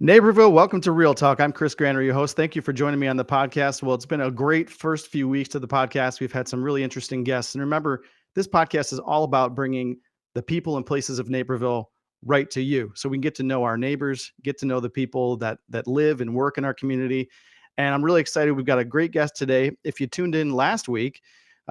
Naperville, welcome to Real Talk. I'm Chris Grano, your host. Thank you for joining me on the podcast. Well, it's been a great first few weeks to the podcast. We've had some really interesting guests. And remember, this podcast is all about bringing the people and places of Naperville right to you. So we can get to know our neighbors, get to know the people that live and work in our community. And I'm really excited. We've got a great guest today. If you tuned in last week,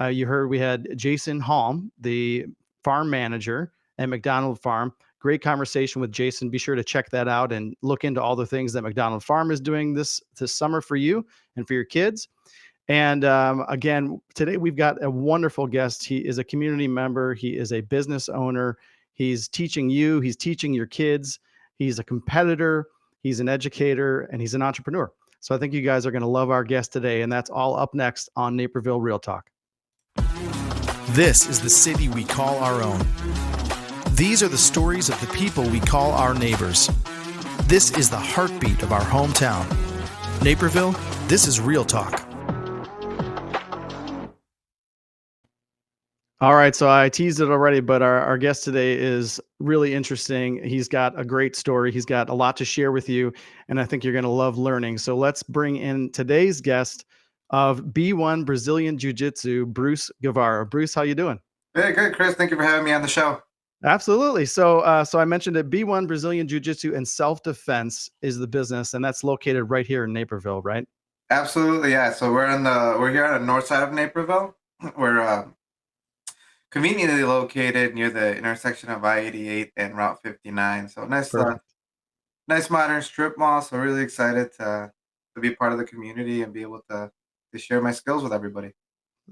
you heard we had Jason Halm, the farm manager at McDonald Farm. Great conversation with Jason. Be sure to check that out and look into all the things that McDonald Farm is doing this summer for you and for your kids. And again, today we've got a wonderful guest. He is a community member. He is a business owner. He's teaching you. He's teaching your kids. He's a competitor. He's an educator, and he's an entrepreneur. So I think you guys are going to love our guest today, and that's all up next on Naperville Real Talk. This is the city we call our own. These are the stories of the people we call our neighbors. This is the heartbeat of our hometown. Naperville, this is Real Talk. All right, so I teased it already, but our guest today is really interesting. He's got a great story. He's got a lot to share with you, and I think you're going to love learning. So let's bring in today's guest of B1 Brazilian Jiu-Jitsu, Bruce Guevara. Bruce, how you doing? Hey, good, Chris. Thank you for having me on the show. Absolutely. So I mentioned that B1 Brazilian Jiu-Jitsu and Self-Defense is the business, and that's located right here in Naperville, right? Absolutely, yeah. So we're here on the north side of Naperville. We're conveniently located near the intersection of I-88 and Route 59. So nice modern strip mall. So really excited to be part of the community and be able to share my skills with everybody.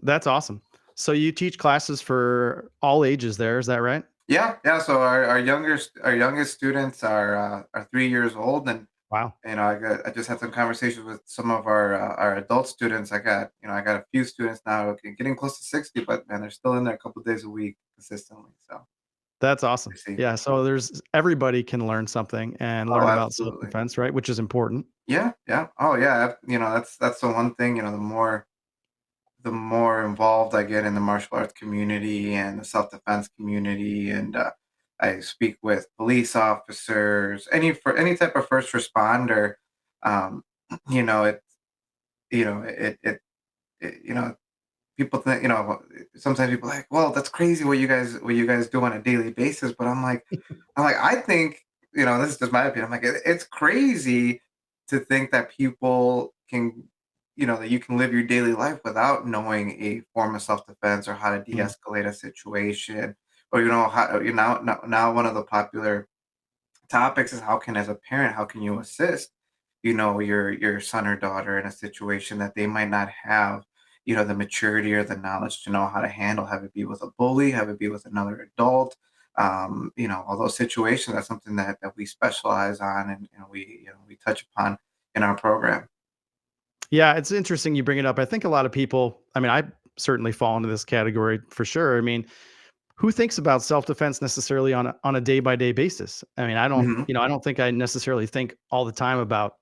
That's awesome. So you teach classes for all ages there, is that right? Yeah. So our youngest students are 3 years old, and Wow. I just had some conversations with some of our adult students. I got a few students now getting close to 60, but man, they're still in there a couple of days a week consistently. So That's awesome. Yeah. So everybody can learn something and learn about absolutely. self-defense, right? Which is important. Yeah. Oh yeah. That's the one thing. The more involved I get in the martial arts community and the self-defense community, and I speak with police officers, for any type of first responder. Um, you know, it, you know, it people think, sometimes people are like, well, that's crazy what you guys do on a daily basis. But I think, this is just my opinion. I'm like, it's crazy to think that people can, that you can live your daily life without knowing a form of self-defense or how to de-escalate a situation. Or, how, now one of the popular topics is as a parent, how can you assist, your son or daughter in a situation that they might not have, the maturity or the knowledge to know how to handle, have it be with a bully, have it be with another adult. All those situations, that's something that we specialize on, and we touch upon in our program. Yeah, it's interesting you bring it up. I think a lot of people, I certainly fall into this category for sure. Who thinks about self-defense necessarily on a day-by-day basis? I don't think I necessarily think all the time about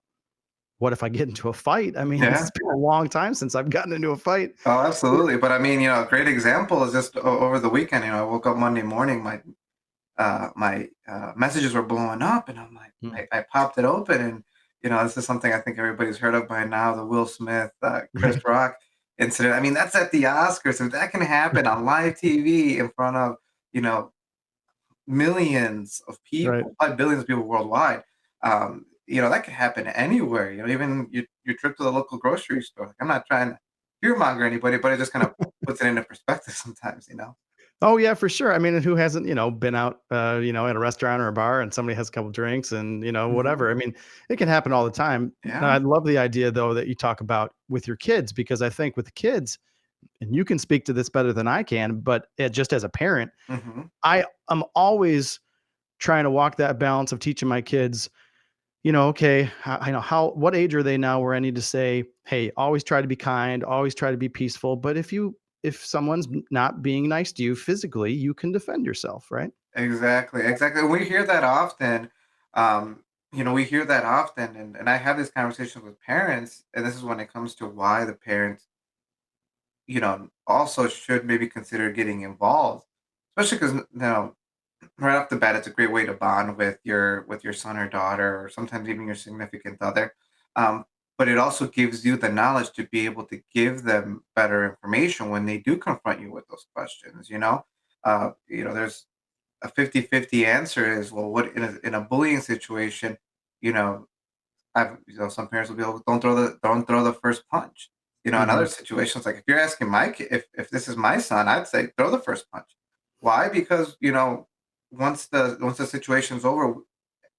what if I get into a fight. Yeah. It's been a long time since I've gotten into a fight. Oh, absolutely. But a great example is just over the weekend. I woke up Monday morning, my messages were blowing up, and I'm like, I popped it open, and this is something I think everybody's heard of by now, the Will Smith, Chris Rock incident. That's at the Oscars. If that can happen on live TV in front of, millions of people, Right. probably billions of people worldwide, that could happen anywhere. Even your trip to the local grocery store. I'm not trying to fearmonger anybody, but it just kind of puts it into perspective sometimes. Oh yeah, for sure. Who hasn't, been out, at a restaurant or a bar and somebody has a couple drinks and, whatever. It can happen all the time. Yeah. I love the idea though, that you talk about with your kids, because I think with the kids, and you can speak to this better than I can, but just as a parent, Mm-hmm. I am always trying to walk that balance of teaching my kids, okay, what age are they now where I need to say, hey, always try to be kind, always try to be peaceful. But if someone's not being nice to you physically, you can defend yourself, right? Exactly. We hear that often. We hear that often, and I have this conversation with parents, and this is when it comes to why the parents, also should maybe consider getting involved, especially because right off the bat, it's a great way to bond with your son or daughter, or sometimes even your significant other. Um, but it also gives you the knowledge to be able to give them better information when they do confront you with those questions. There's a 50-50 answer is, well, what in a bullying situation, you know, some parents will be like, don't throw the first punch. In Hmm. other situations, like if you're asking my kid, if this is my son, I'd say throw the first punch. Why? Because once the situation's over,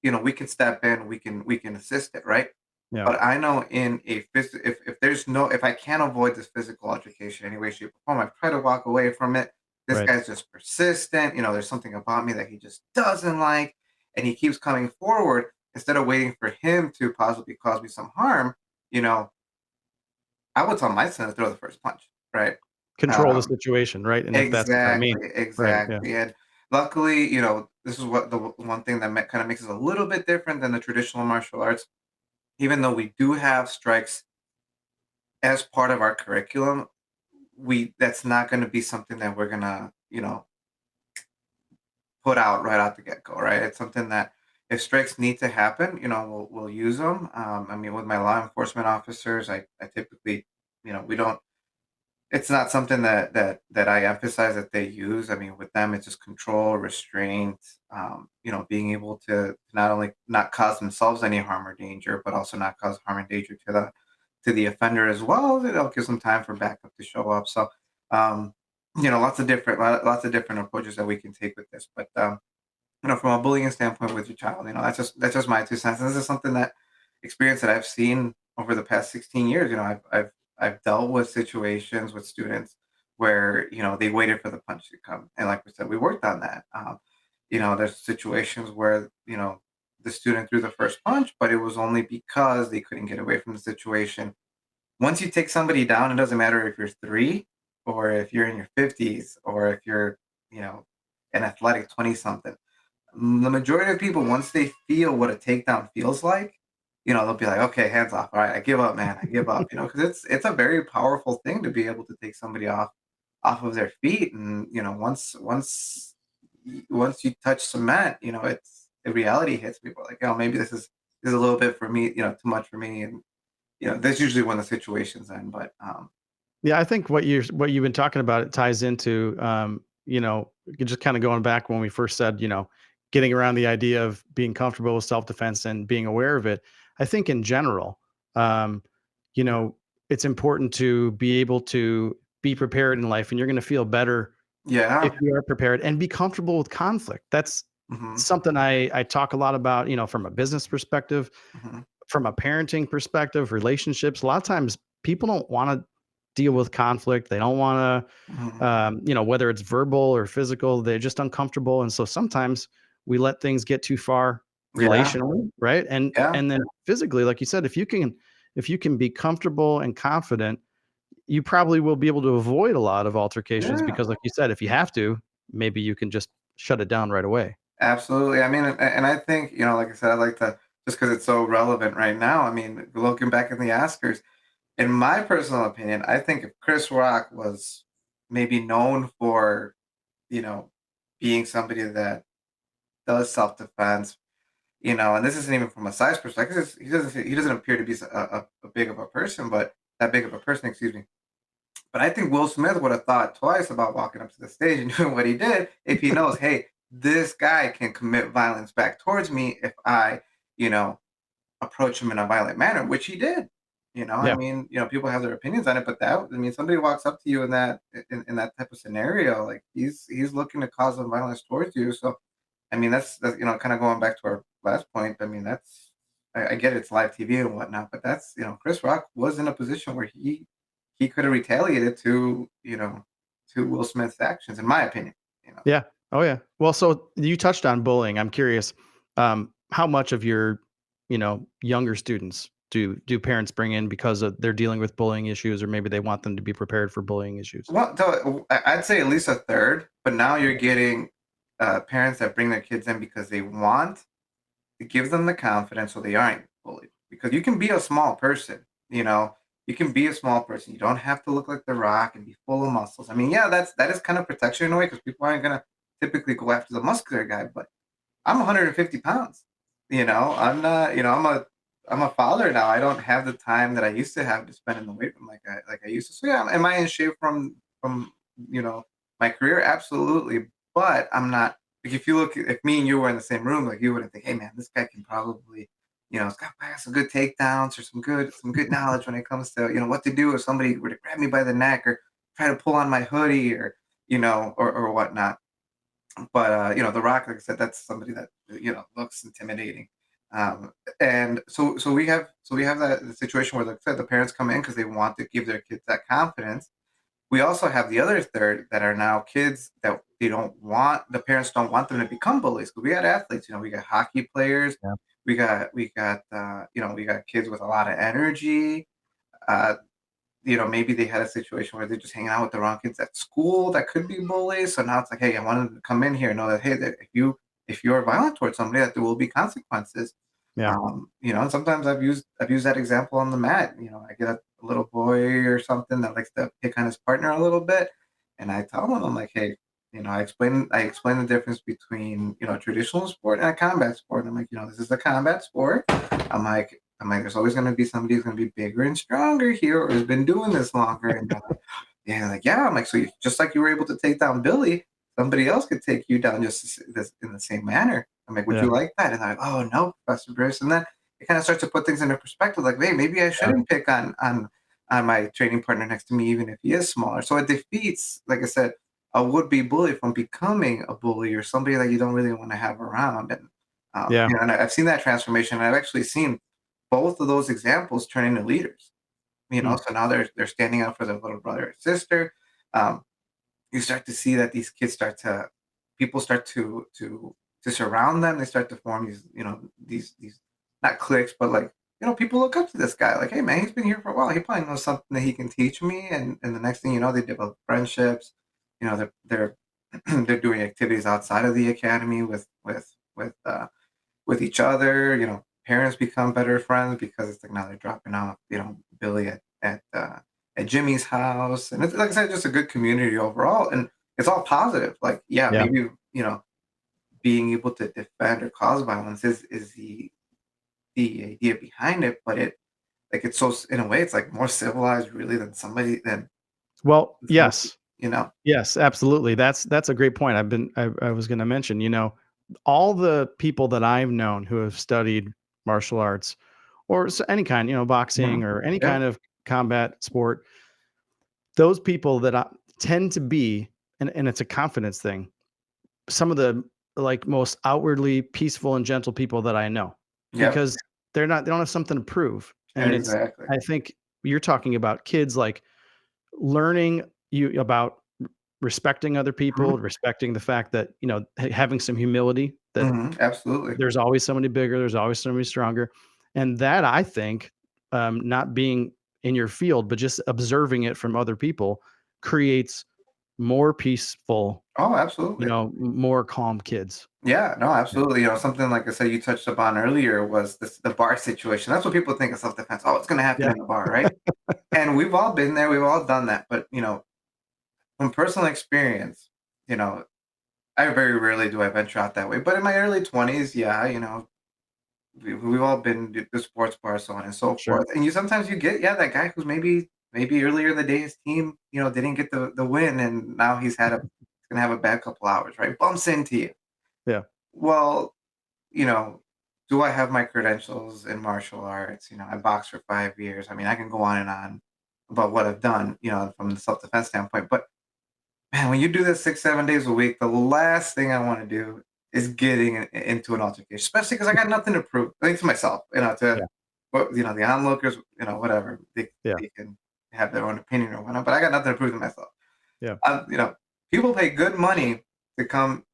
we can step in, we can assist it, right? Yeah. But I know if I can't avoid this physical altercation in any way, shape, or form, I try to walk away from it. This Right. guy's just persistent. There's something about me that he just doesn't like, and he keeps coming forward. Instead of waiting for him to possibly cause me some harm, you know, I would tell my son to throw the first punch, right? Control the Um, situation, right? And if that's what I mean, exactly, right? Yeah. exactly. And luckily, this is what the one thing that kind of makes it a little bit different than the traditional martial arts. Even though we do have strikes as part of our curriculum, we that's not going to be something that we're gonna, put out right out the get go, right? It's something that if strikes need to happen, we'll use them. I mean, with my law enforcement officers, I typically, we don't. It's not something that I emphasize that they use. I mean, with them, it's just control, restraint. Being able to not only not cause themselves any harm or danger, but also not cause harm and danger to the offender as well. It'll give some time for backup to show up. So, um, lots of different approaches that we can take with this. But from a bullying standpoint with your child, that's just my 2 cents. And this is something that experience that I've seen over the past 16 years. I've dealt with situations with students where they waited for the punch to come, and like we said, we worked on that. There's situations where the student threw the first punch, but it was only because they couldn't get away from the situation. Once you take somebody down, it doesn't matter if you're 3 or if you're in your 50s or if you're you know an athletic 20 something. The majority of people, once they feel what a takedown feels like, they'll be like, okay, hands off. All right, I give up, man. I give up. Because it's a very powerful thing to be able to take somebody off of their feet, and once you touch cement, it's the reality hits people like, oh, maybe this is a little bit for me, too much for me, and that's usually when the situations end. But Yeah, I think what you've been talking about, it ties into just kind of going back when we first said, getting around the idea of being comfortable with self-defense and being aware of it. I think in general, um, you know, it's important to be able to be prepared in life, and you're going to feel better if yeah, you are prepared and be comfortable with conflict. That's hmm something I talk a lot about, from a business perspective, hmm from a parenting perspective, relationships. A lot of times people don't want to deal with conflict. They don't want to, hmm whether it's verbal or physical, they're just uncomfortable. And so sometimes we let things get too far yeah, relationally, right? And yeah, and then physically, like you said, if you can be comfortable and confident, you probably will be able to avoid a lot of altercations yeah. because, like you said, if you have to, maybe you can just shut it down right away. Absolutely. I mean, and I think, like I said, I like to, just because it's so relevant right now. I mean, looking back in the Oscars, in my personal opinion, I think if Chris Rock was maybe known for, you know, being somebody that does self-defense, and this isn't even from a size perspective, 'cause he doesn't appear to be a big of a person, but that big of a person, excuse me. But I think Will Smith would have thought twice about walking up to the stage and doing what he did if he knows, hey, this guy can commit violence back towards me if I, you know, approach him in a violent manner, which he did. I Yeah. mean, people have their opinions on it, but I mean, somebody walks up to you in that type of scenario, like he's looking to cause some violence towards you. So, I mean, that's kind of going back to our last point. I mean, I get it's live TV and whatnot, but that's Chris Rock was in a position where he could have retaliated to Will Smith's actions, in my opinion. Yeah. Oh, yeah. Well, so you touched on bullying. I'm curious, how much of your, younger students do parents bring in because they're dealing with bullying issues, or maybe they want them to be prepared for bullying issues? Well, I'd say at least a third, but now you're getting parents that bring their kids in because they want to give them the confidence so they aren't bullied. Because you can be a small person, you can be a small person. You don't have to look like The Rock and be full of muscles. I mean, yeah, that is kind of protection in a way because people aren't gonna typically go after the muscular guy, but I'm 150 pounds. I'm not, I'm a father now. I don't have the time that I used to have to spend in the weight room like I used to. So yeah, am I in shape from you know my career? Absolutely, but I'm not. Like if you look, if me and you were in the same room, like you wouldn't think, hey man, this guy can probably, it's got some good takedowns or some good knowledge when it comes to what to do if somebody were to grab me by the neck or try to pull on my hoodie or or whatnot. But The Rock, like I said, that's somebody that looks intimidating. And so we have that the situation where, like I said, the parents come in because they want to give their kids that confidence. We also have the other third that are now kids that the parents don't want them to become bullies. Because we got athletes, we got hockey players, Yeah. we got kids with a lot of energy. Uh, maybe they had a situation where they're just hanging out with the wrong kids at school that could be bullies. So now it's like, hey, I want them to come in here and know that, hey, that if you are violent towards somebody, that there will be consequences. Yeah. And sometimes I've used that example on the mat. I get a little boy or something that likes to pick on his partner a little bit, and I tell him, I'm like, hey, I explain the difference between a traditional sport and a combat sport. I'm like, this is a combat sport. I'm like, there's always going to be somebody who's going to be bigger and stronger here, or has been doing this longer. And they're like, yeah, like, yeah. I'm like, so just like you were able to take down Billy, somebody else could take you down just in the same manner. I'm like, would Yeah. you like that? And they're like, oh no, Professor Bruce. And then it kind of starts to put things into perspective. Like, hey, maybe I shouldn't pick on my training partner next to me, even if he is smaller. So it defeats, like I said, a would-be bully from becoming a bully or somebody that you don't really want to have around. And Yeah. and I've seen that transformation. And I've actually seen both of those examples turn into leaders. Hmm. So now they're standing up for their little brother or sister. Um, you start to see that these kids people start to surround them. They start to form these not cliques, but like people look up to this guy. Like, hey man, he's been here for a while. He probably knows something that he can teach me. And the next thing you know, they develop friendships. They're they're doing activities outside of the academy with each other. Parents become better friends because it's like now they're dropping off, Billy at Jimmy's house, and it's like I said, just a good community overall, and it's all positive. Like, yeah, Yeah. maybe being able to defend or cause violence is the idea behind it, but it's so in a way it's like more civilized really than somebody than Well, somebody, yes. you know. Yes, absolutely. That's a great point. I was going to mention, all the people that I've known who have studied martial arts or any kind, boxing Mhm. or any Yeah. kind of combat sport, those people that tend to be, and it's a confidence thing, some of the like most outwardly peaceful and gentle people that I know, Yep. because they don't have something to prove. And Exactly. I think you're talking about kids like learning about respecting other Mhm. people, respecting the fact that, having some humility that Mhm. Absolutely. there's always somebody bigger, there's always somebody stronger. And that I think, not being in your field, but just observing it from other people creates more peaceful, Oh, absolutely. more calm kids. Yeah, no, Yeah. absolutely. Something like I said you touched upon earlier was the bar situation. That's what people think of self-defense. Oh, it's going to happen Yeah. in the bar, right? And we've all been there. We've all done that. But from personal experience, you know, I very rarely do I venture out that way. But in my early 20s, yeah, we've all been to the sports bar, so on and so Sure. forth. And sometimes you get, yeah, that guy who's maybe earlier in the day his team, didn't get the win, and now he's gonna have a bad couple hours, right? Bumps into you. Yeah. Well, you know, do I have my credentials in martial arts? I boxed for 5 years. I mean, I can go on and on about what I've done, from the self defense standpoint. But man, when you do this 6, 7 days a week, the last thing I want to do is getting into an altercation, especially because I got nothing to prove. I think to myself, Yeah. the onlookers, whatever Yeah. they can have their own opinion or whatnot, but I got nothing to prove to myself. Yeah. People pay good money to come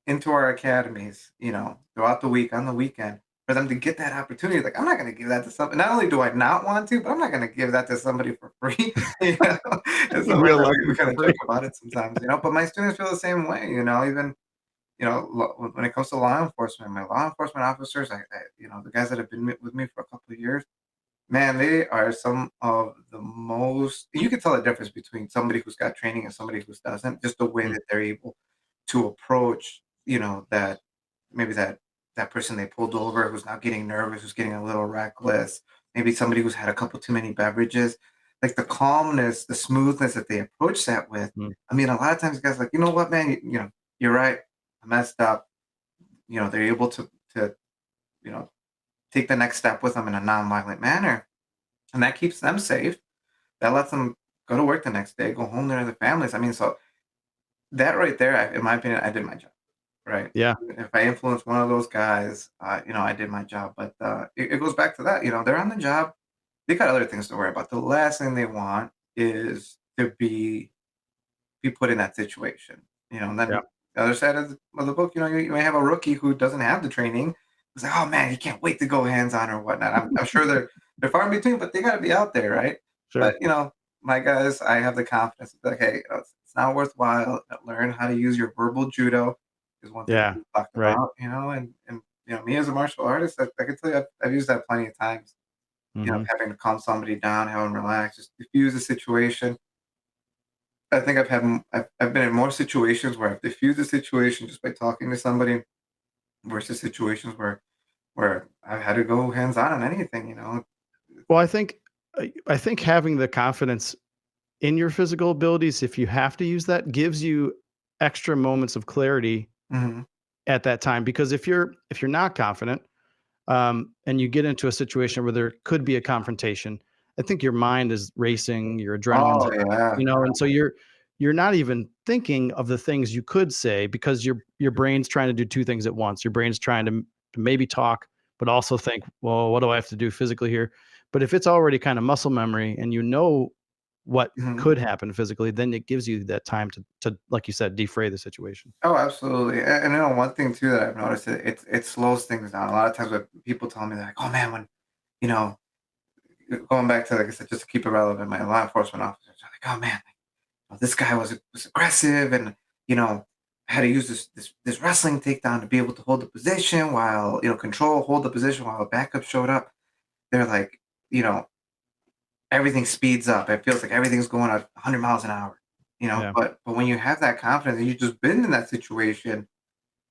into our academies, throughout the week, on the weekend, for them to get that opportunity. Like, I'm not going to give that to somebody. Not only do I not want to, but I'm not going to give that to somebody for free. you know, it's the way Real that life we kind for of free. joke about it sometimes, But my students feel the same way, even when it comes to law enforcement, my law enforcement officers, the guys that have been with me for a couple of years, man, they are some of the most. You can tell the difference between somebody who's got training and somebody who doesn't. Just the way Mm. that they're able to approach, that maybe that person they pulled over who's now getting nervous, who's getting a little reckless, maybe somebody who's had a couple too many beverages, like the calmness, the smoothness that they approach that with. Mm. I mean, a lot of times guys are like, you know what, man, you're right. I messed up. They're able to, you know, take the next step with them in a nonviolent manner. And that keeps them safe. That lets them go to work the next day, go home to their families. I mean, so that right there, in my opinion, I did my job, right? Yeah. If I influenced one of those guys, I did my job. But it goes back to that. They're on the job. They got other things to worry about. The last thing they want is to be put in that situation. And then Yeah. the other side of the book, you may have a rookie who doesn't have the training. It's like, oh man, he can't wait to go hands on or whatnot. I'm sure they're far in between, but they got to be out there, right? Sure. But my guys, I have the confidence to be like, hey, it's not worthwhile. Learn how to use your verbal judo is one thing Yeah. we talked Right. about, and me as a martial artist, I can tell you, I've used that plenty of times. Mhm. Having to calm somebody down, have them relax, just diffuse the situation. I think I've been in more situations where I've diffused the situation just by talking to somebody versus situations where I've had to go hands on anything. Well, I think having the confidence in your physical abilities, if you have to use that, gives you extra moments of clarity Mhm. at that time. Because if you're not confident, and you get into a situation where there could be a confrontation, I think your mind is racing, your adrenaline's Oh, yeah. and so you're not even thinking of the things you could say because your brain's trying to do two things at once. Your brain's trying to maybe talk, but also think, well, what do I have to do physically here? But if it's already kind of muscle memory and you know what Mhm. could happen physically, then it gives you that time to like you said, defray the situation. Oh, absolutely. And one thing too that I've noticed, it slows things down. A lot of times when people tell me, they're like, "Oh, man, when" you know, going back to, like I said, just to keep it relevant, my law enforcement officers are like, "Oh, man, this guy was aggressive, and I had to use this wrestling takedown to be able to hold the position while hold the position while a backup showed up." They're like, you know, everything speeds up. It feels like everything's going at 100 miles an hour. Yeah. But when you have that confidence and you've just been in that situation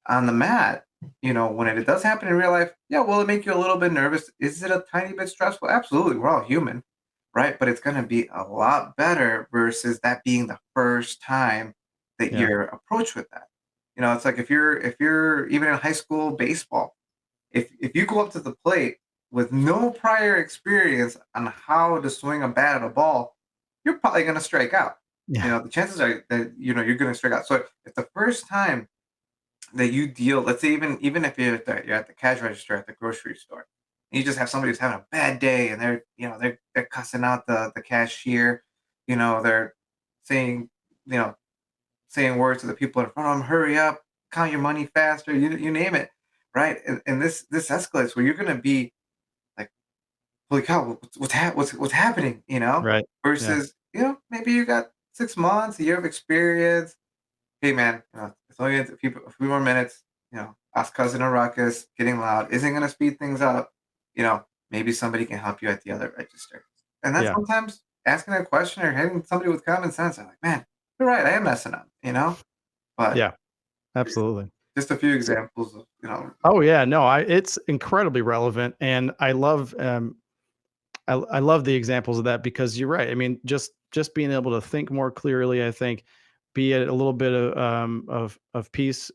on the mat, when it does happen in real life, yeah, will it make you a little bit nervous? Is it a tiny bit stressful? Absolutely. We're all human, right? But it's going to be a lot better versus that being the first time that Yeah. you're approached with that. It's like if you're even in high school baseball, if you go up to the plate with no prior experience on how to swing a bat at a ball, you're probably going to strike out. Yeah. The chances are that you're going to strike out. So if the first time that you deal, let's say even if you're at the cash register at the grocery store, and you just have somebody who's having a bad day, and they're cussing out the cashier, they're saying you know saying words to the people in front of them, hurry up, count your money faster, you name it, right? And this escalates where you're gonna be like, holy cow, what's happening, Right. Yeah. versus maybe you got 6 months, a year of experience. Hey man, it's only a few more minutes. Us causing a ruckus, getting loud isn't gonna speed things up. Maybe somebody can help you at the other register. And that's Yeah. sometimes asking a question or hitting somebody with common sense. I'm like, man, you're right, I am messing up. But Yeah. Absolutely. just a few So examples of, oh yeah, no, it's incredibly relevant, and I love the examples of that because you're right. I mean, just being able to think more clearly, I think, be at a little bit of peace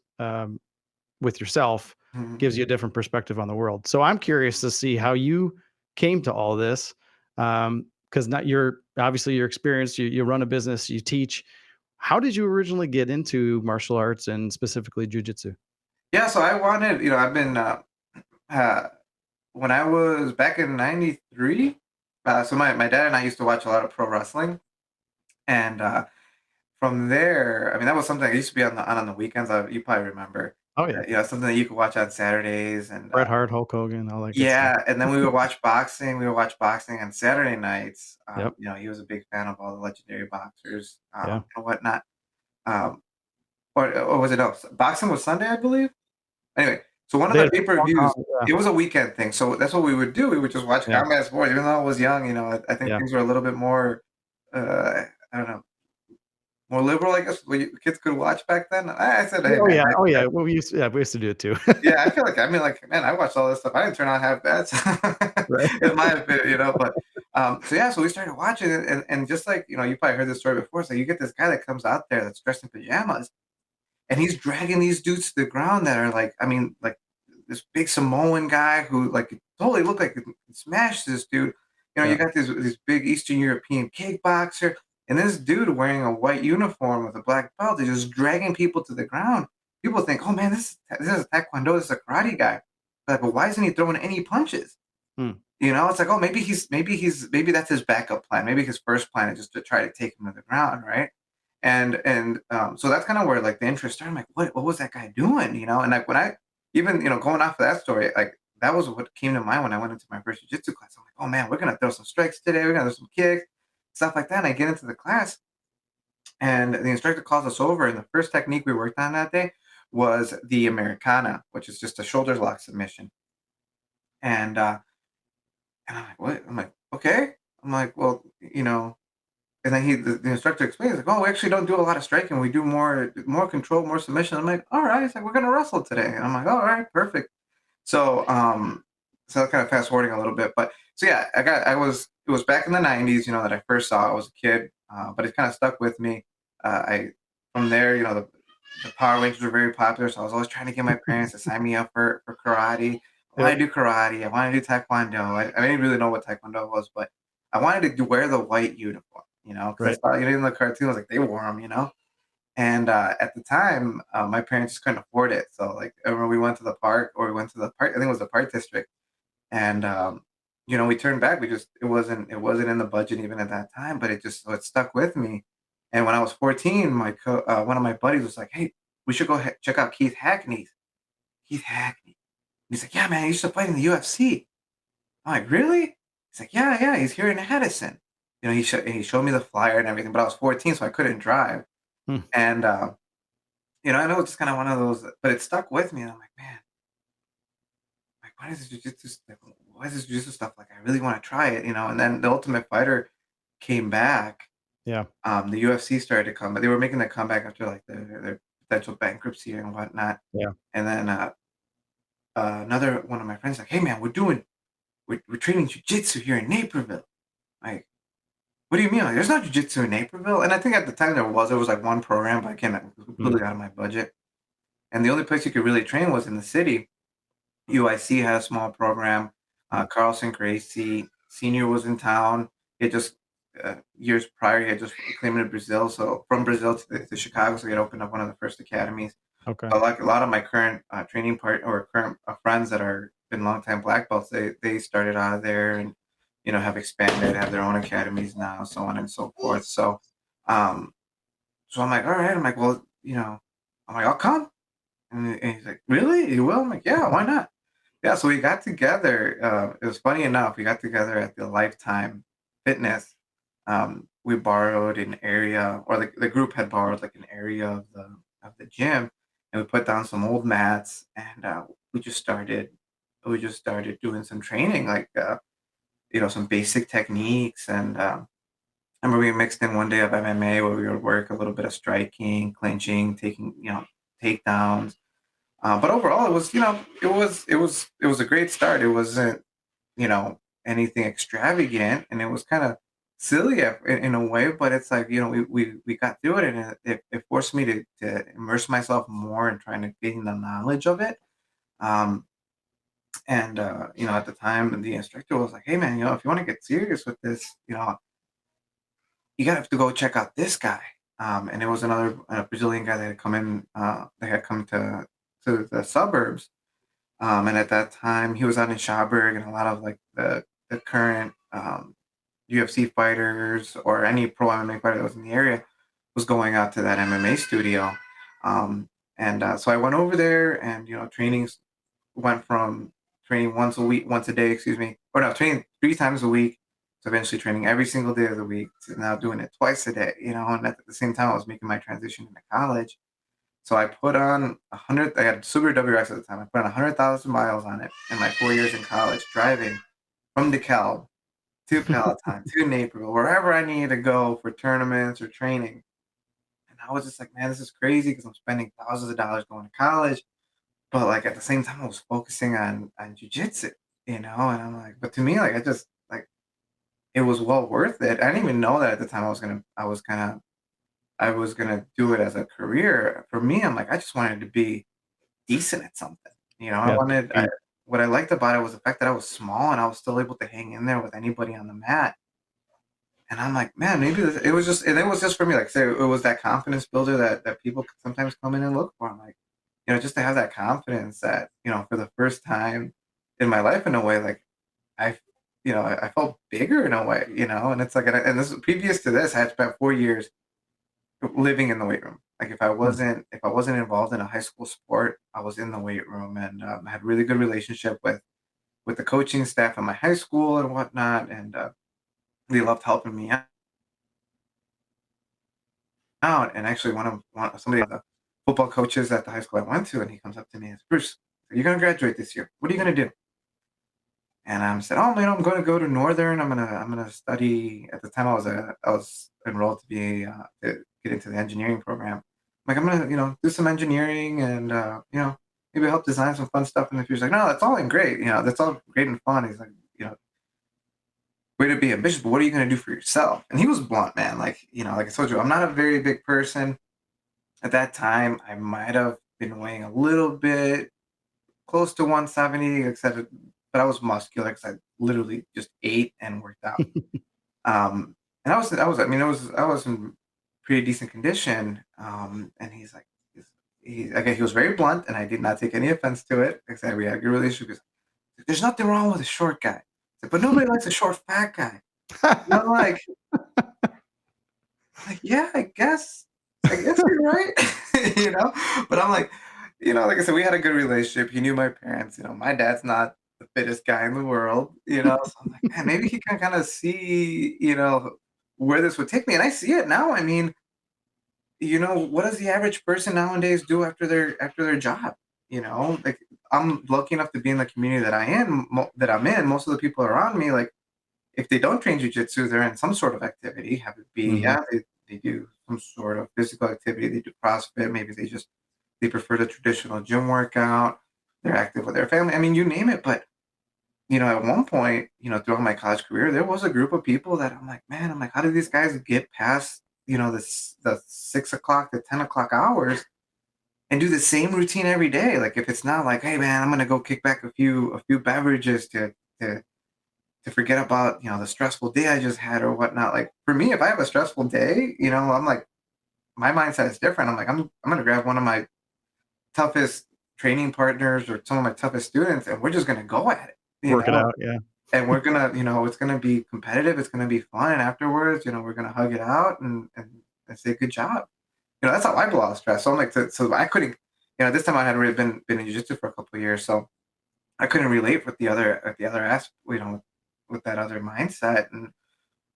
with yourself mhm. gives you a different perspective on the world. So I'm curious to see how you came to all this, because not you're obviously you're experienced. You run a business, you teach. How did you originally get into martial arts and specifically jujitsu? Yeah, so I wanted, I've been uh when I was back in '93, so my dad and I used to watch a lot of pro wrestling. And from there, I mean, that was something that used to be on the weekends. You probably remember, Oh yeah, something that you could watch on Saturdays, and Bret Hart, Hulk Hogan, all that good stuff. yeah, and then we would watch boxing. We would watch boxing on Saturday nights. Yep. He was a big fan of all the legendary boxers, Yeah. and whatnot. Um, or was it no? Boxing was Sunday, I believe. Anyway, so one of They the had pay-per-views, yeah. it was a weekend thing. So that's what we would do. We would just watch Yeah. combat sports, even though I was young. I think Yeah. things were a little bit more. I don't know, more liberal, I guess, what kids could watch back then. I said, hey, Oh man, yeah. Oh yeah. Well, we used to do it too. yeah, I feel like, I mean, like, man, I watched all this stuff. I didn't turn out half bad, so Right. in my opinion, you know. But so yeah, so we started watching it, and just like, you know, you probably heard this story before. So you get this guy that comes out there that's dressed in pajamas, and he's dragging these dudes to the ground that are like, I mean, like this big Samoan guy who like totally looked like he could smash this dude. You know, you Yeah. got this big Eastern European kickboxer, and this dude wearing a white uniform with a black belt is just dragging people to the ground. People think, oh man, this is Taekwondo, this is a karate guy. Like, but why isn't he throwing any punches? Hmm. You know, it's like, oh, maybe that's his backup plan. Maybe his first plan is just to try to take him to the ground, right? And so that's kind of where like the interest started. I'm like, what was that guy doing? You know, and like when I even, you know, going off of that story, like that was what came to mind when I went into my first jiu-jitsu class. I'm like, oh man, we're gonna throw some strikes today, we're gonna throw some kicks, stuff like that. And I get into the class and the instructor calls us over, and the first technique we worked on that day was the Americana, which is just a shoulder lock submission. And and I'm like, what? I'm like, okay. I'm like, well, you know, and then the instructor explains like, oh, we actually don't do a lot of striking. We do more control, more submission. I'm like, all right. It's like we're gonna wrestle today. And I'm like, all right, perfect. So so kind of fast forwarding a little bit, but so yeah, it was back in the '90s, you know, that I first saw it. I was a kid, but it kind of stuck with me. I From there, you know, the Power Rangers were very popular, so I was always trying to get my parents to sign me up for karate. I want Yep. to do karate. I want to do taekwondo. I didn't really know what taekwondo was, but I wanted to wear the white uniform, you know, because Right. I saw, you know, in the cartoons, like they wore them, you know. And at the time, my parents just couldn't afford it. So like, I remember we went to the park, or we went to the park. I think it was the Park District, and you know, we turned back. We just it wasn't in the budget even at that time, but it stuck with me. And when I was 14, one of my buddies was like, "Hey, we should go check out Keith Hackney." He's like, "Yeah, man, he used to fight in the UFC." I'm like, "Really?" He's like, "Yeah, yeah, he's here in Addison." You know, he showed me the flyer and everything, but I was 14, so I couldn't drive. Hmm. And you know, I know it's just kind of one of those, but it stuck with me. And I'm like, man, like, why is this jujitsu stuff? Like, I really want to try it, you know. And then the Ultimate Fighter came back. Yeah. The UFC started to come, but they were making the comeback after like their potential bankruptcy and whatnot. Yeah. And then another one of my friends like, hey man, we're training jujitsu here in Naperville. Like, what do you mean? Like, there's not jujitsu in Naperville. And I think at the time there was like one program, but again, it was Hmm. completely out of my budget. And the only place you could really train was in the city. UIC had a small program. Hmm. Carlson Gracie Senior was in town. He had just years prior, he had just came into Brazil. So from Brazil to Chicago, so he had opened up one of the first academies. Okay. But like a lot of my current training current friends that are been longtime black belts, they started out of there and, you know, have expanded, have their own academies now, so on and so forth. Um, so I'm like, all right. I'm like, well, you know, I'm like, I'll come. And he's like, really? You will? I'm like, yeah, why not? Yeah, so we got together. It was funny enough. We got together at the Lifetime Fitness. We borrowed an area, or the group had borrowed like an area of the gym, and we put down some old mats, and we just started doing some training, like you know, some basic techniques. And I remember we mixed in one day of MMA where we would work a little bit of striking, clinching, taking, you know, takedowns. But overall, it was, you know, it was a great start. It wasn't, you know, anything extravagant, and it was kind of silly in a way. But it's like, you know, we got through it, and it forced me to immerse myself more in trying to gain the knowledge of it. Um, and you know, at the time, the instructor was like, "Hey, man, you know, if you want to get serious with this, you know, you got to go check out this guy." And it was another Brazilian guy that had come in, that had come to the suburbs. And at that time, he was out in Schauberg, and a lot of like the current UFC fighters or any pro MMA fighter that was in the area was going out to that MMA studio. And so I went over there, and, you know, trainings went from training once a day, excuse me, or no, training 3 times a week, to eventually training every single day of the week, to now doing it twice a day, you know. And at the same time, I was making my transition into college. So I put on 100. I had Subaru WRX at the time. I put on 100,000 miles on it in my 4 years in college, driving from DeKalb to Palatine to Naperville, wherever I needed to go for tournaments or training. I was just like, man, this is crazy because I'm spending thousands of dollars going to college. But like at the same time, I was focusing on jujitsu, and I'm like, but to me, like I just like it was well worth it. I didn't even know that at the time I was gonna do it as a career. For me, I'm like, I just wanted to be decent at something. Yeah. What I liked about it was the fact that I was small and I was still able to hang in there with anybody on the mat. And I'm like, man, maybe it was just for me. Like, say, it was that confidence builder that people could sometimes come in and look for. I'm like, just to have that confidence that, for the first time in my life, in a way, like I, I felt bigger in a way, and it's like, and this previous to this, I had spent 4 years living in the weight room. Like if I wasn't involved in a high school sport, I was in the weight room, and I had really good relationship with the coaching staff in my high school and whatnot, and they loved helping me out. And actually, somebody of the football coaches at the high school I went to, and he comes up to me and says, Bruce, you're gonna graduate this year. What are you gonna do? And I said, oh man, I'm going to go to Northern. I'm gonna study. At the time, I was enrolled to get into the engineering program. Like I'm gonna do some engineering and maybe help design some fun stuff in the future. He's like, no, that's all great. That's all great and fun. He's like, way to be ambitious, but what are you gonna do for yourself? And he was blunt, man. Like like I told you, I'm not a very big person. At that time, I might have been weighing a little bit close to 170, except but I was muscular because I literally just ate and worked out. And I was in pretty decent condition. And he's like, he was very blunt, and I did not take any offense to it. Like I said, we had a good relationship. There's nothing wrong with a short guy, but nobody likes a short fat guy. And I'm like, yeah, I guess you're right, But I'm like, like I said, we had a good relationship. He knew my parents. My dad's not the fittest guy in the world. So I'm like, man, maybe he can kind of see, where this would take me, and I see it now. I mean, what does the average person nowadays do after their job? Like I'm lucky enough to be in the community that I'm in. Most of the people around me, like, if they don't train jujitsu, they're in some sort of activity. Have it be, they do some sort of physical activity. They do CrossFit. Maybe they prefer the traditional gym workout. They're active with their family. I mean, you name it. But at one point, throughout my college career, there was a group of people that I'm like, man, how do these guys get past the 6 o'clock to 10 o'clock hours and do the same routine every day? Like, if it's not like, hey man, I'm gonna go kick back a few beverages to forget about the stressful day I just had or whatnot. Like for me, if I have a stressful day, I'm like, my mindset is different. I'm like, I'm gonna grab one of my toughest training partners or some of my toughest students, and we're just gonna go at it. Work it out, yeah. And we're gonna, it's gonna be competitive. It's gonna be fun, and afterwards, we're gonna hug it out and say good job. That's how I blow out stress. So I'm like, so I couldn't, this time I had already been in jiu-jitsu for a couple of years, so I couldn't relate with the other aspect, with that other mindset.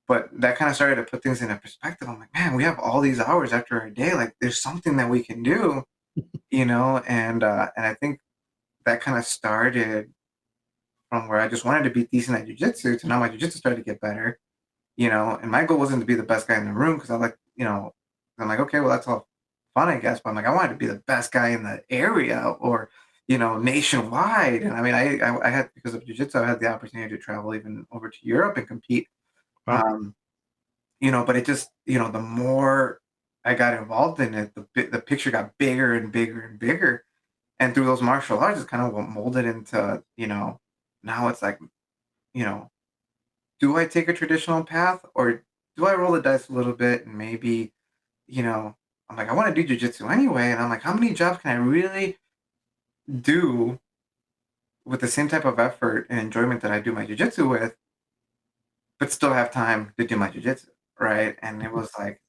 But that kind of started to put things into perspective. I'm like, man, we have all these hours after our day. Like, there's something that we can do, and I think that kind of started from where I just wanted to be decent at jiu-jitsu to now my jiu-jitsu started to get better, and my goal wasn't to be the best guy in the room, because I like, I'm like, okay, well, that's all fun, I guess, but I'm like, I wanted to be the best guy in the area, or nationwide. And I mean, I had, because of jiu-jitsu, I had the opportunity to travel even over to Europe and compete. Wow. But it just, the more I got involved in it, the picture got bigger and bigger and bigger. And through those martial arts, it's kind of what molded into, now it's like, do I take a traditional path, or do I roll the dice a little bit and maybe, I'm like, I want to do jiu-jitsu anyway. And I'm like, how many jobs can I really do with the same type of effort and enjoyment that I do my jiu-jitsu with, but still have time to do my jiu-jitsu, right? And it was like,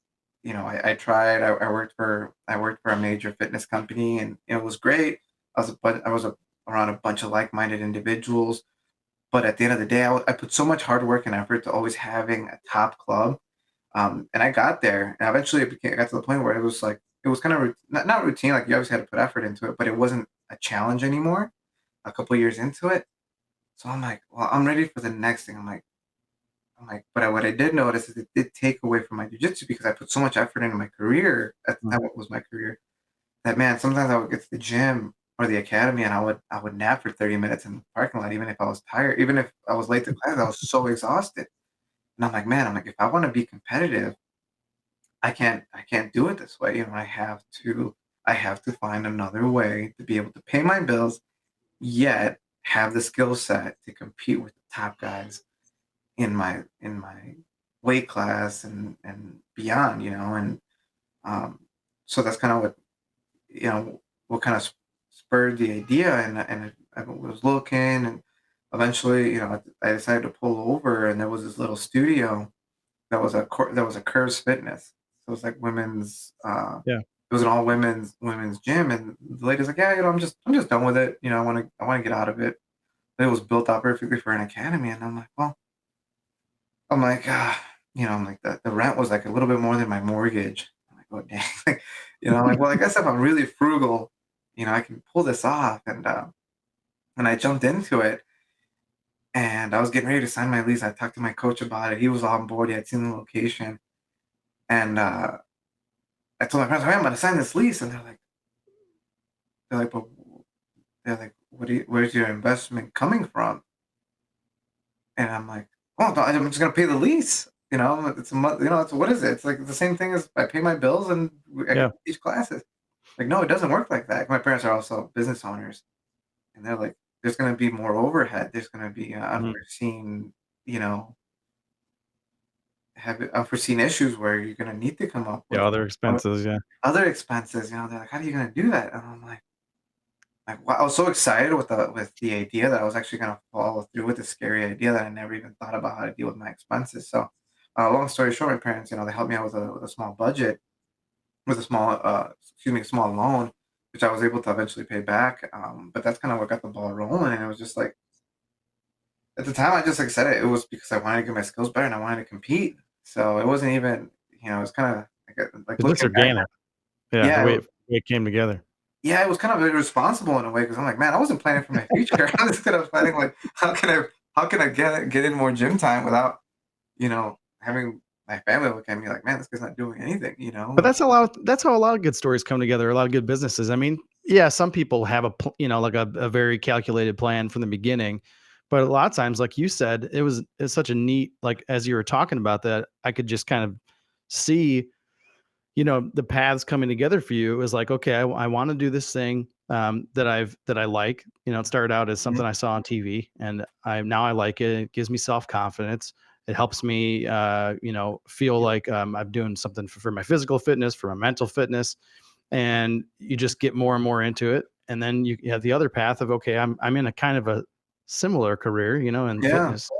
I tried. I worked for a major fitness company, and it was great. I was around a bunch of like-minded individuals, but at the end of the day, I put so much hard work and effort to always having a top club, and I got there, and eventually I got to the point where it was like, it was kind of not routine. Like, you always had to put effort into it, but it wasn't a challenge anymore. A couple of years into it, so I'm like, well, I'm ready for the next thing. I'm like, I'm like, but what I did notice is it did take away from my jiu-jitsu because I put so much effort into my career at the Mm. time. It was my career that, man, sometimes I would get to the gym or the academy and I would nap for 30 minutes in the parking lot, even if I was tired, even if I was late to class. I was so exhausted, and I'm like, man, I'm like, if I want to be competitive, I can't do it this way. I have to find another way to be able to pay my bills, yet have the skill set to compete with the top guys in my weight class and beyond, and um, so that's kind of what kind of spurred the idea, and I was looking, and eventually, I decided to pull over, and there was this little studio that was a Curves Fitness. So it was like women's. Yeah. It was an all women's gym, and the lady's like, yeah, I'm just done with it. I want to get out of it. It was built out perfectly for an academy, and I'm like, well, I'm like, I'm like the rent was like a little bit more than my mortgage. I'm like, oh dang, I'm like, well, I guess if I'm really frugal, I can pull this off, and I jumped into it, and I was getting ready to sign my lease. I talked to my coach about it. He was on board. He had seen the location, and I told my parents, "Hey, I'm going to sign this lease," and they're like, but where's your investment coming from? And I'm like, oh, no, I'm just going to pay the lease. It's a month. What is it? It's like the same thing as I pay my bills and I Yeah. teach classes. Like, no, it doesn't work like that. My parents are also business owners, and they're like, there's going to be more overhead. There's going to be Mhm. unforeseen, you know, have unforeseen issues where you're going to need to come up Yeah. with Other expenses. Yeah. other expenses. They're like, how are you going to do that? And I'm like, wow, I was so excited with the idea that I was actually gonna follow through with the scary idea that I never even thought about how to deal with my expenses. So, long story short, my parents, they helped me out with a small budget, with a small loan, which I was able to eventually pay back. But that's kind of what got the ball rolling, and it was just like at the time, I just like said it. It was because I wanted to get my skills better and I wanted to compete. So it wasn't even, it was kind of like It looks looking back. organic. Yeah. The Yeah, way it came together. Yeah, it was kind of irresponsible in a way because I'm like, man, I wasn't planning for my future. I was kind of planning like, how can I get in more gym time without, having my family look at me like, man, this guy's not doing anything, But that's how a lot of good stories come together, a lot of good businesses. I mean, yeah, some people have like a very calculated plan from the beginning, but a lot of times, like you said, it's such a neat, like, as you were talking about that, I could just kind of see, the paths coming together for you. It was like, okay, I want to do this thing that I like. It started out as Mhm. something I saw on TV, and I like it. It gives me self confidence. It helps me, feel like I'm doing something for my physical fitness, for my mental fitness, and you just get more and more into it. And then you have the other path of, okay, I'm in a kind of a similar career, in Yeah. fitness,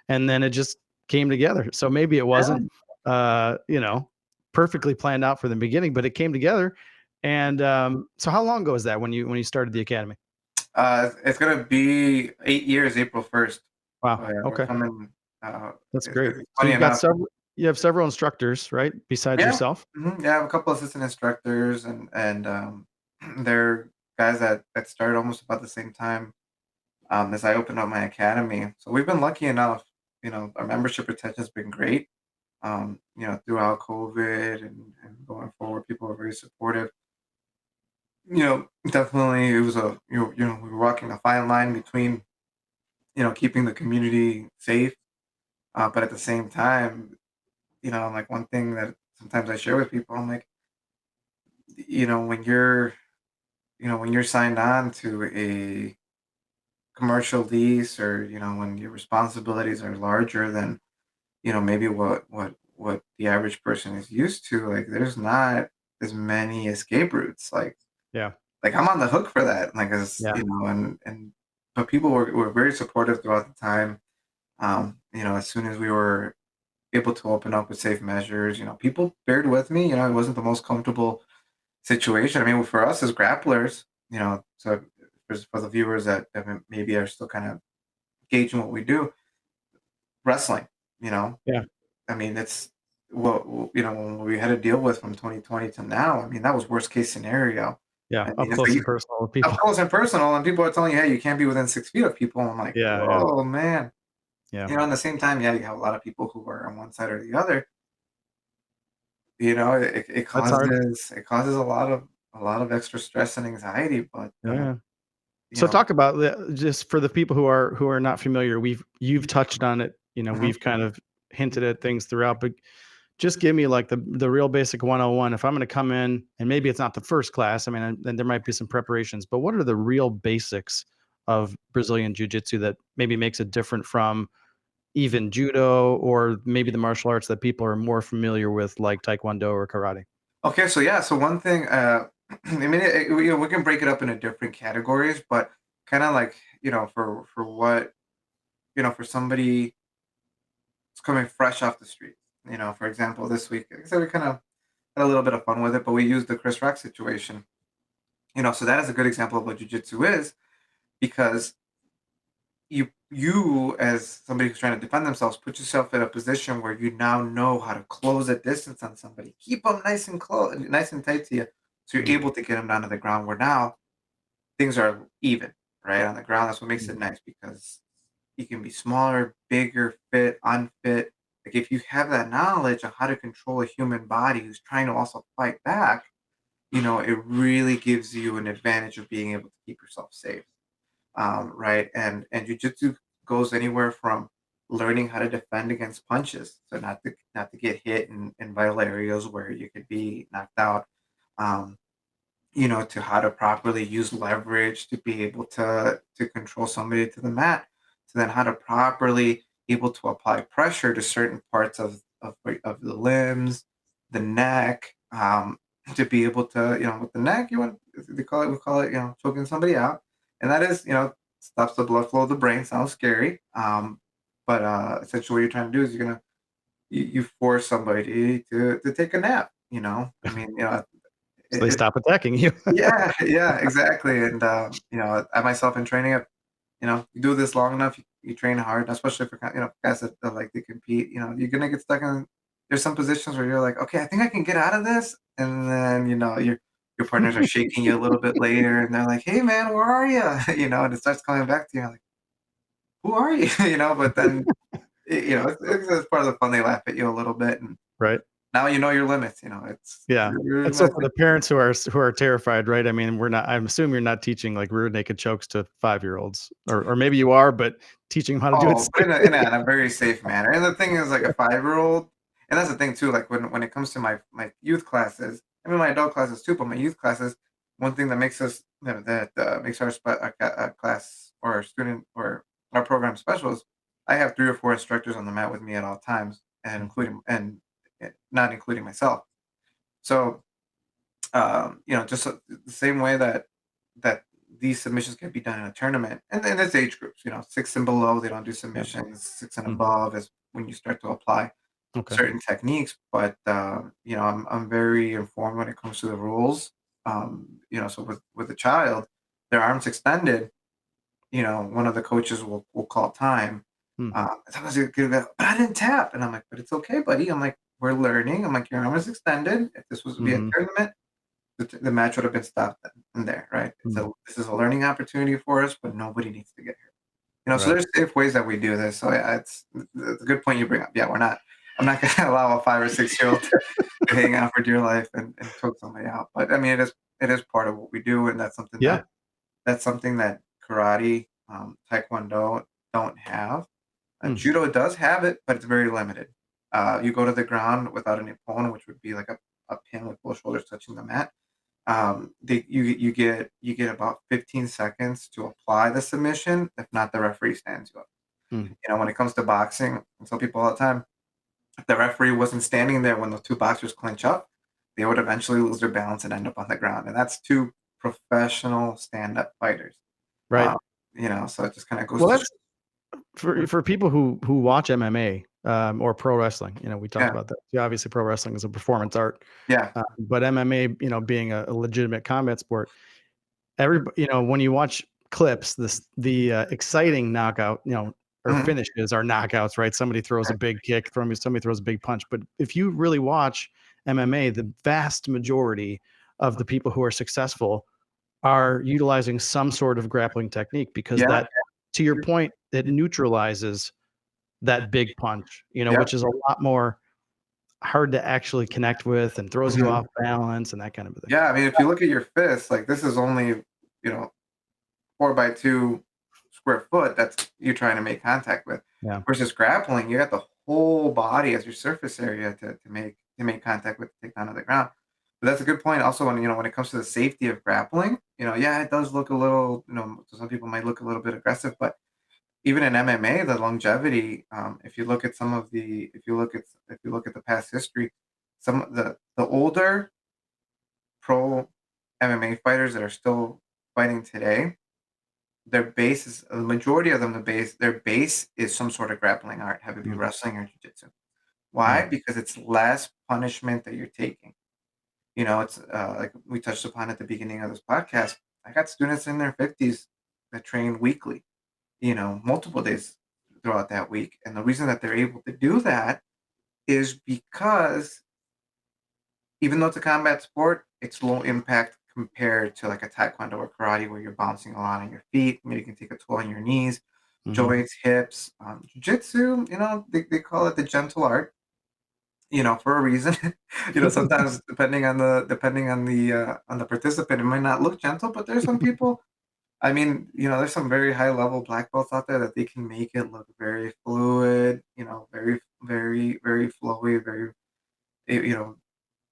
and then it just came together. So maybe it wasn't, Yeah. uh, you know, perfectly planned out from the beginning, but it came together. And so, how long ago was that when you started the academy? It's gonna be 8 years, April 1st. Wow. So yeah, we're Okay, coming. that's great. It's So funny enough. you have several instructors, right? Besides Yeah. yourself. Yeah, I have a couple assistant instructors, and they're guys that started almost about the same time as I opened up my academy. So we've been lucky enough. Our membership retention has been great. Throughout COVID and going forward, people were very supportive. Definitely it was we were walking a fine line between, keeping the community safe, but at the same time, like one thing that sometimes I share with people, I'm like, when when you're signed on to a commercial lease, or, when your responsibilities are larger than, maybe what the average person is used to, like there's not as many escape routes. Yeah. Like I'm on the hook for that. Like as Yeah. and but people were very supportive throughout the time. As soon as we were able to open up with safe measures, people bared with me. It wasn't the most comfortable situation. I mean, for us as grapplers, so for the viewers that maybe are still kind of gauging what we do, wrestling, you know, Yeah. I mean, it's what when we had to deal with from 2020 to now. I mean, that was worst case scenario. Yeah. I Up mean, it's close like and personal with up people. close and personal, and people are telling you, hey, you can't be within 6 feet of people. I'm like, Yeah. Yeah. oh man. Yeah. You know, at the same time, yeah, you have a lot of people who are on one side or the other. You know, it That's hard. causes a lot of extra stress and anxiety, but Yeah. you So know, talk about just for the people who are not familiar, you've touched on it, you know, mhm. we've kind of hinted at things throughout, but just give me like the real basic 101. If I'm going to come in, and maybe it's not the first class, I mean, then there might be some preparations, but what are the real basics of Brazilian Jiu-Jitsu that maybe makes it different from even judo, or maybe the martial arts that people are more familiar with, like taekwondo or karate? Okay, so yeah, so one thing, I mean, you know, we can break it up into different categories, but kind of like, you know, for what, you know, for somebody who's coming fresh off the street, you know, for example, this week, like I said, we kind of had a little bit of fun with it, but we used the Chris Rock situation, you know, so that is a good example of what jujitsu is, because you as somebody who's trying to defend themselves, put yourself in a position where you now know how to close a distance on somebody, keep them nice and close, nice and tight to you, so you're Mm, able to get them down to the ground where now things are even, right, on the ground. That's what makes mm, it nice, because you can be smaller, bigger, fit, unfit. Like if you have that knowledge of how to control a human body who's trying to also fight back, you know, it really gives you an advantage of being able to keep yourself safe. Right? And jujitsu goes anywhere from learning how to defend against punches, so not to get hit in vital areas where you could be knocked out. Um, you know, to how to properly use leverage to be able to control somebody to the mat, to then how to properly able to apply pressure to certain parts of the limbs, the neck, to be able to, you know, with the neck, you want we call it, you know, choking somebody out, and that is, you know, stops the blood flow of the brain. Sounds scary, but essentially what you're trying to do is you force somebody to take a nap. You know, I mean, you know, so they it, stop attacking you. yeah, yeah, exactly. And you know, I myself in training, you know, you do this long enough, you train hard, especially for you know, guys that like to compete. You know, you're gonna get stuck in. There's some positions where you're like, okay, I think I can get out of this, and then you know your partners are shaking you a little bit later, and they're like, hey man, where are you? You know, and it starts coming back to you, like, who are you? You know, but then you know, it's part of the fun. They laugh at you a little bit, and Right. now you know your limits. You know, it's Yeah. you're And so not. for the parents who are terrified, right? I mean, I'm assuming you're not teaching like rear naked chokes to 5-year-olds, or maybe you are, but teaching them how to do it Oh, but safely. in a very safe manner. And the thing is, like a 5-year-old, and that's the thing too. Like when it comes to my youth classes, I mean my adult classes too, but my youth classes, one thing that makes us, you know, that makes our class or our student or our program special is I have 3 or 4 instructors on the mat with me at all times, and not including myself. So you know, just the same way that these submissions can be done in a tournament, and then there's age groups. You know, 6 and below, they don't do Yeah. submissions. 6 and Mm, above is when you start to apply okay. certain techniques. But you know, I'm very informed when it comes to the rules. You know, so with a child, their arms extended, you know, one of the coaches will call time. Mm, Sometimes they give it, but I didn't tap, and I'm like, but it's okay, buddy. I'm like, we're learning. I'm like, your arm is extended. If this was to be a mhm, tournament, the match would have been stopped then and there, right? mm, So this is a learning opportunity for us, but nobody needs to get hurt. You know, so right. there's safe ways that we do this. So yeah, it's a good point you bring up. Yeah, we're not. I'm not going to allow a 5 or 6 year old to hang out for dear life and choke somebody out. But I mean, it is part of what we do, and Yeah. that's something that karate, taekwondo don't have. Mm, Judo does have it, but it's very limited. You go to the ground without an opponent, which would be like a pin with both shoulders touching the mat. You get about 15 seconds to apply the submission. If not, the referee stands you up. mm, You know, when it comes to boxing, I tell people all the time, if the referee wasn't standing there when the two boxers clinch up, they would eventually lose their balance and end up on the ground. And that's two professional stand-up fighters. right. Um, you know, so it just kind of goes Well, to that's for people who watch MMA, or pro wrestling. You know, we talked yeah, about that. Yeah, obviously, pro wrestling is a performance art, yeah, but MMA, you know, being a legitimate combat sport, everybody, you know, when you watch clips, the exciting knockout, you know, or mhm, finishes are knockouts, right? Somebody throws a right, big kick, somebody throws a big punch. But if you really watch MMA, the vast majority of the people who are successful are utilizing some sort of grappling technique, because yeah, that, to your point, it neutralizes that big punch, Yep. which is a lot more hard to actually connect with and throws you Mhm. off balance and that kind of thing. Yeah, I mean, if you look at your fist, like this is only, 4x2 square foot that's you trying to make contact with. Yeah. Versus grappling, you got the whole body as your surface area to make contact with, to take down to the ground. But that's a good point. Also, when it comes to the safety of grappling, yeah, it does look a little, some people might look a little bit aggressive, but even in MMA, the longevity, if you look at if you look at the past history, some of the older pro MMA fighters that are still fighting today, their base is the majority of them. Their base is some sort of grappling art, have it be Mm. wrestling or jiu-jitsu. Yeah. Why? Because it's less punishment that you're taking. It's like we touched upon at the beginning of this podcast. I got students in their 50s that train weekly, multiple days throughout that week. And the reason that they're able to do that is because even though it's a combat sport, it's low impact compared to like a taekwondo or karate where you're bouncing a lot on your feet. Maybe you can take a toll on your knees, Mhm. joints, hips. Jiu-jitsu, they call it the gentle art, for a reason. Sometimes depending on the participant, it might not look gentle, but there's some people. I mean, there's some very high level black belts out there that they can make it look very fluid, very, very, very flowy, very, eh, you know,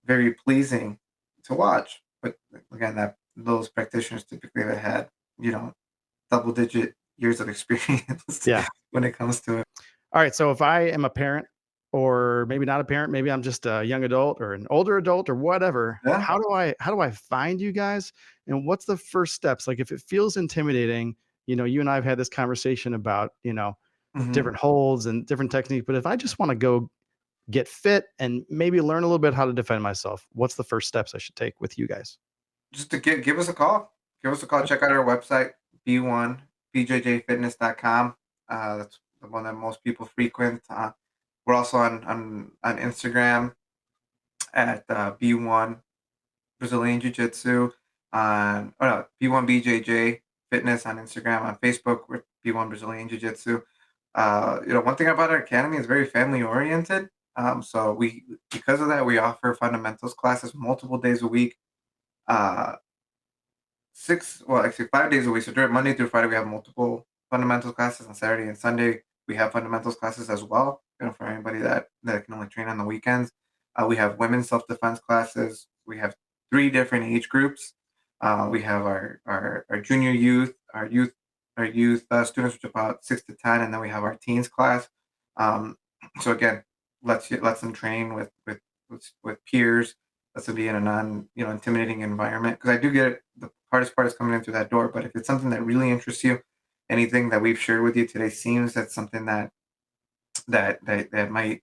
very pleasing to watch. But again, that those practitioners typically have had, you know, double digit years of experience Yeah. when it comes to it. All right. So if I am a parent, or maybe not a parent, maybe I'm just a young adult or an older adult or whatever, Yeah. how do I find you guys? And what's the first steps? Like if it feels intimidating, you and I have had this conversation about, Mhm. different holds and different techniques. But if I just want to go get fit and maybe learn a little bit how to defend myself, what's the first steps I should take with you guys? Just to give us a call. Give us a call. Check out our website, b1bjjfitness.com. That's the one that most people frequent. We're also on Instagram at B1 Brazilian Jiu-Jitsu, B1 BJJ Fitness on Instagram. On Facebook, we're B1 Brazilian Jiu-Jitsu. One thing about our academy is very family oriented. So because of that, we offer fundamentals classes multiple days a week. Uh, actually 5 days a week. So during Monday through Friday, we have multiple fundamentals classes. On Saturday and Sunday, we have fundamentals classes as well. For anybody that can only train on the weekends, we have women's self defense classes. We have 3 different age groups. We have our junior youth, our youth students, which are about 6 to 10, and then we have our teens class. Um, so again, lets them train with peers. Lets them be in a intimidating environment. Because I do get it. The hardest part is coming in through that door. But if it's something that really interests you, anything that we've shared with you today seems that's something that might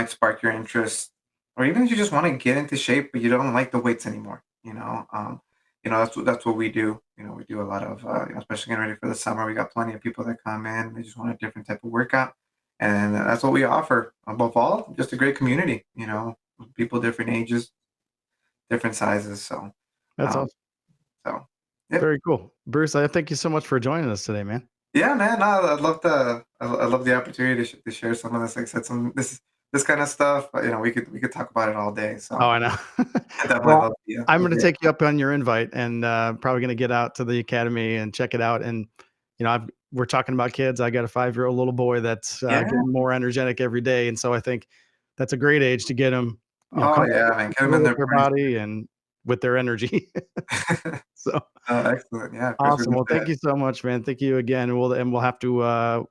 spark your interest, or even if you just want to get into shape but you don't like the weights anymore. That's what we do. We do a lot of especially getting ready for the summer. We got plenty of people that come in. They just want a different type of workout, and that's what we offer. Above all, just a great community. People different ages, different sizes. So, That's um, awesome. so yeah, Very cool. Bruce, I thank you so much for joining us today, man. yeah, man. No, I love the opportunity to share some of this. Like I said, this kind of stuff. We could talk about it all day. So Oh, I know. I definitely Well, love I'm going to the take you up on your invite and probably going to get out to the academy and check it out. And, we're talking about kids. I got a 5-year-old little boy that's yeah. getting more energetic every day. And so I think that's a great age to get them, Oh yeah, man. Get them comfortable in with there their pretty body and with their energy. So Oh, excellent. Yeah, of course we awesome. love Well, thank that. you so much, man. Thank you again. We'll have to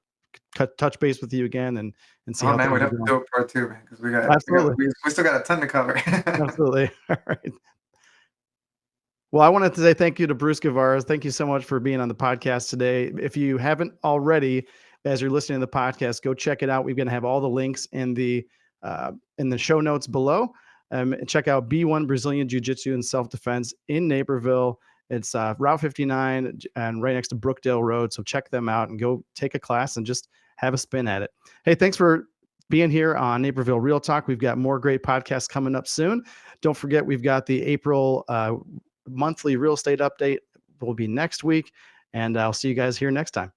touch base with you again and see Oh how man, things we'd are have to going. do a part two, man, because Absolutely. we still got a ton to cover. Absolutely. All right. Well, I wanted to say thank you to Bruce Guevara. Thank you so much for being on the podcast today. If you haven't already, as you're listening to the podcast, go check it out. We're going to have all the links in the show notes below. And check out B1 Brazilian Jiu-Jitsu and Self-Defense in Naperville. It's Route 59 and right next to Brookdale Road. So check them out and go take a class and just have a spin at it. Hey, thanks for being here on Naperville Real Talk. We've got more great podcasts coming up soon. Don't forget, we've got the April monthly real estate update will be next week. And I'll see you guys here next time.